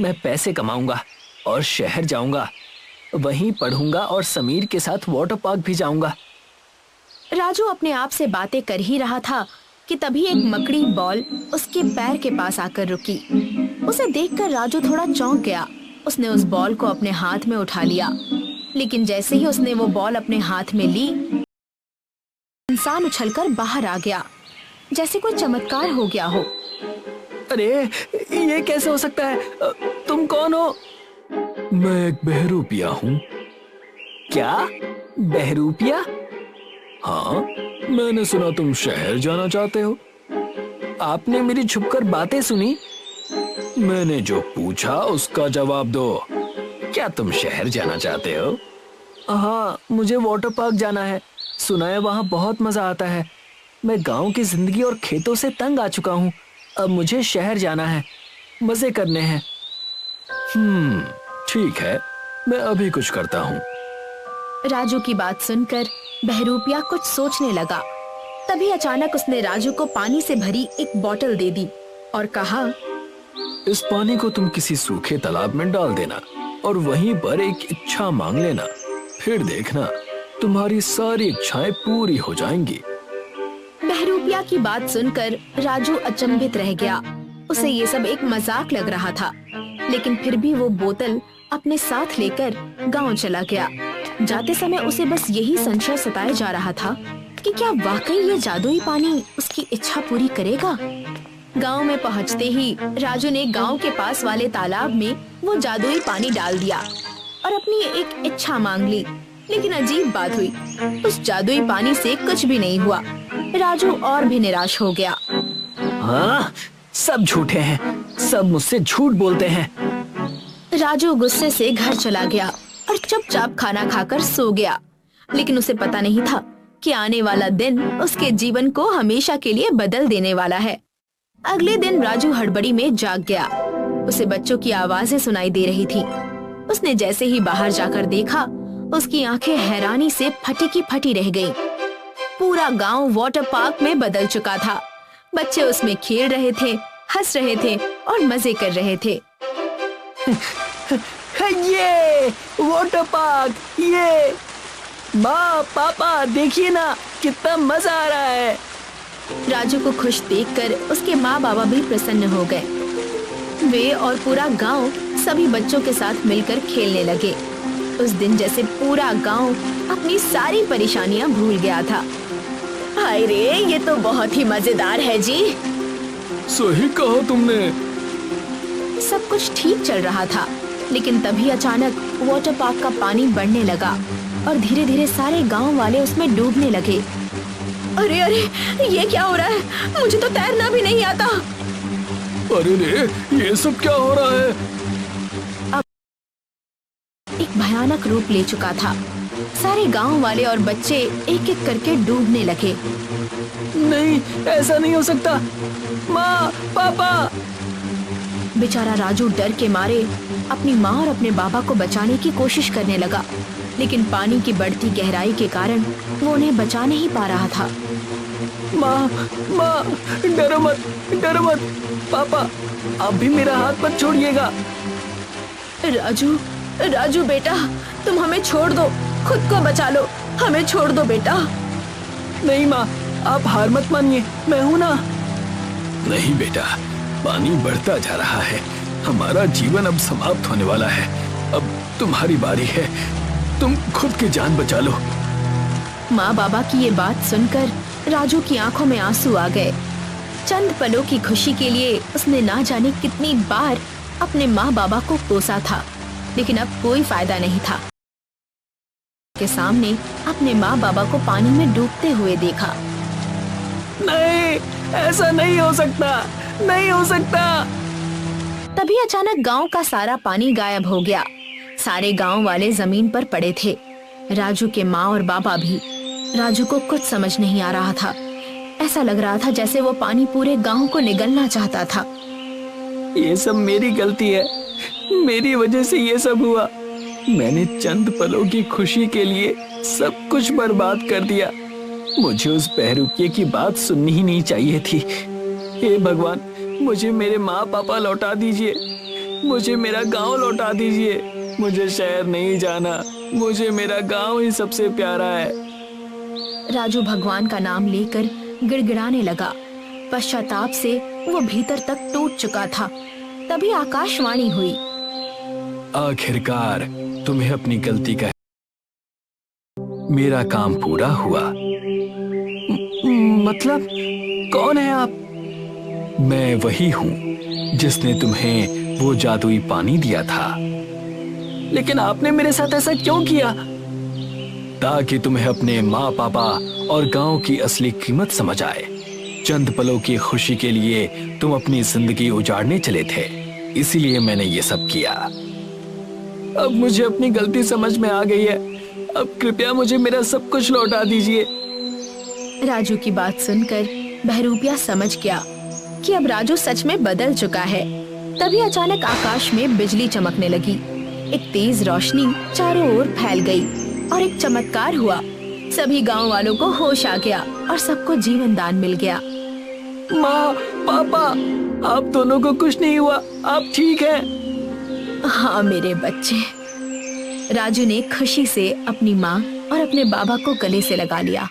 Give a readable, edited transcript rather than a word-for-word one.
मैं पैसे कमाऊंगा और शहर जाऊंगा, वहीं पढ़ूंगा और समीर के साथ वाटर पार्क भी जाऊंगा। राजू अपने आप से बातें कर ही रहा था कि तभी एक मकड़ी बॉल उसके पैर के पास आकर रुकी। उसे देखकर राजू थोड़ा चौंक गया। उसने उस बॉल को अपने हाथ में उठा लिया, लेकिन जैसे ही उसने वो बॉल अपने हाथ में ली, इंसान उछलकर बाहर आ गया, जैसे कोई चमत्कार हो गया हो। अरे ये कैसे हो सकता है? तुम कौन हो? मैं एक बहरूपिया हूँ। क्या? बहरूपिया? हाँ, मैंने सुना तुम शहर जाना चाहते हो। आपने मेरी छुपकर बातें सुनी? मैंने जो पूछा उसका जवाब दो। क्या तुम शहर जाना चाहते हो? हाँ, मुझे वाटर पार्क जाना है। सुना है वहाँ बहुत मजा आता है। मैं गांव की जिंदगी और खेतों से तंग आ चुका हूँ। अब मुझे शहर जाना है, मजे करने हैं। ठीक है, मैं अभी कुछ करता हूँ। राजू की बात सुनकर बहरूपिया कुछ सोचने लगा। तभी अचानक उसने राजू को पानी से भरी एक बोतल दे दी और कहा, इस पानी को तुम किसी सूखे तालाब में डाल देना और वहीं पर एक इच्छा मांग लेना। फिर देखना तुम्हारी सारी इच्छाएं पूरी हो जाएंगी। बहरूपिया की बात सुनकर राजू अचंभित रह गया। उसे ये सब एक मजाक लग रहा था, लेकिन फिर भी वो बोतल अपने साथ लेकर गांव चला गया। जाते समय उसे बस यही संशय सताए जा रहा था कि क्या वाकई ये जादुई पानी उसकी इच्छा पूरी करेगा। गांव में पहुंचते ही राजू ने गांव के पास वाले तालाब में वो जादुई पानी डाल दिया और अपनी एक इच्छा मांग ली। लेकिन अजीब बात हुई, उस जादुई पानी से कुछ भी नहीं हुआ। राजू और भी निराश हो गया। हाँ, सब झूठे हैं, सब मुझसे झूठ बोलते हैं। राजू गुस्से से घर चला गया और चुपचाप खाना खाकर सो गया। लेकिन उसे पता नहीं था कि आने वाला दिन उसके जीवन को हमेशा के लिए बदल देने वाला है। अगले दिन राजू हड़बड़ी में जाग गया। उसे बच्चों की आवाजें सुनाई दे रही थी। उसने जैसे ही बाहर जाकर देखा, उसकी आंखें हैरानी से फटी की फटी रह गईं। पूरा गांव वाटर पार्क में बदल चुका था। बच्चे उसमें खेल रहे थे, हंस रहे थे और मजे कर रहे थे। ये वाटर पार्क, ये माँ पापा देखिए ना, कितना मजा आ रहा है। राजू को खुश देखकर उसके माँ बाबा भी प्रसन्न हो गए। वे और पूरा गांव सभी बच्चों के साथ मिलकर खेलने लगे। उस दिन जैसे पूरा गांव अपनी सारी परेशानियां भूल गया था। हाय रे, ये तो बहुत ही मजेदार है जी। सही कहा तुमने। सब कुछ ठीक चल रहा था, लेकिन तभी अचानक वाटर पार्क का पानी बढ़ने लगा और धीरे धीरे सारे गांव वाले उसमें डूबने लगे। अरे अरे, ये क्या हो रहा है? मुझे तो तैरना भी नहीं आता। अरे रे, ये सब क्या हो रहा है? अब एक भयानक रूप ले चुका था। सारे गांव वाले और बच्चे एक एक करके डूबने लगे। नहीं, ऐसा नहीं हो सकता। माँ पापा। बेचारा राजू डर के मारे अपनी माँ और अपने बाबा को बचाने की कोशिश करने लगा, लेकिन पानी की बढ़ती गहराई के कारण वो उन्हें बचा नहीं पा रहा था। माँ माँ, डरो मत, डरो मत। पापा, आप भी मेरा हाथ मत छोड़िएगा। राजू, राजू बेटा, तुम हमें छोड़ दो, खुद को बचा लो, हमें छोड़ दो बेटा। नहीं माँ, आप हार मत मानिए, मैं हूँ ना। नहीं बेटा, पानी बढ़ता जा रहा है। हमारा जीवन अब समाप्त होने वाला है। अब तुम्हारी बारी है, तुम खुद की जान बचा लो। माँ बाबा की ये बात सुनकर राजू की आंखों में आंसू आ गए। चंद पलों की खुशी के लिए उसने ना जाने कितनी बार अपने माँ बाबा को कोसा था, लेकिन अब कोई फायदा नहीं था। के सामने अपने माँ बाबा को पानी में डूबते हुए देखा। नहीं, ऐसा नहीं हो सकता, नहीं हो सकता। तभी अचानक गांव का सारा पानी गायब हो गया। सारे गांव वाले जमीन पर पड़े थे, राजू के माँ और बाबा भी। राजू को कुछ समझ नहीं आ रहा था। ऐसा लग रहा था जैसे वो पानी पूरे गांव को निगलना चाहता था। ये सब मेरी गलती है, मेरी वजह से ये सब हुआ। मैंने चंद पलों की खुशी के लिए सब कुछ बर्बाद कर दिया। मुझे उस बहरूपिये की बात सुननी ही नहीं चाहिए थी। हे भगवान, मुझे मेरे माँ पापा लौटा दीजिए। मुझे मेरा गांव लौटा दीजिए। मुझे शहर नहीं जाना, मुझे मेरा गांव ही सबसे प्यारा है। राजू भगवान का नाम लेकर गिड़गिड़ाने लगा। पश्चाताप से वो भीतर तक टूट चुका था। तभी आकाशवाणी हुई। आखिरकार तुम्हें अपनी गलती का मेरा काम पूरा हुआ। मतलब कौन है आप? मैं वही हूँ जिसने तुम्हें वो जादुई पानी दिया था। लेकिन आपने मेरे साथ ऐसा क्यों किया? ताकि तुम्हें अपने माँ पापा और गांव की असली कीमत समझ आए। चंद पलों की खुशी के लिए तुम अपनी जिंदगी उजाड़ने चले थे, इसीलिए मैंने ये सब किया। अब मुझे अपनी गलती समझ में आ गई है। अब कृपया मुझे मेरा सब कुछ लौटा दीजिए। राजू की बात सुनकर बहरूपिया समझ गया कि अब राजू सच में बदल चुका है। तभी अचानक आकाश में बिजली चमकने लगी। एक तेज रोशनी चारों ओर फैल गई और एक चमत्कार हुआ। सभी गांव वालों को होश आ गया और सबको जीवन दान मिल गया। माँ, पापा, आप दोनों को कुछ नहीं हुआ, आप ठीक हैं? हाँ मेरे बच्चे। राजू ने खुशी से अपनी माँ और अपने बाबा को गले से लगा लिया।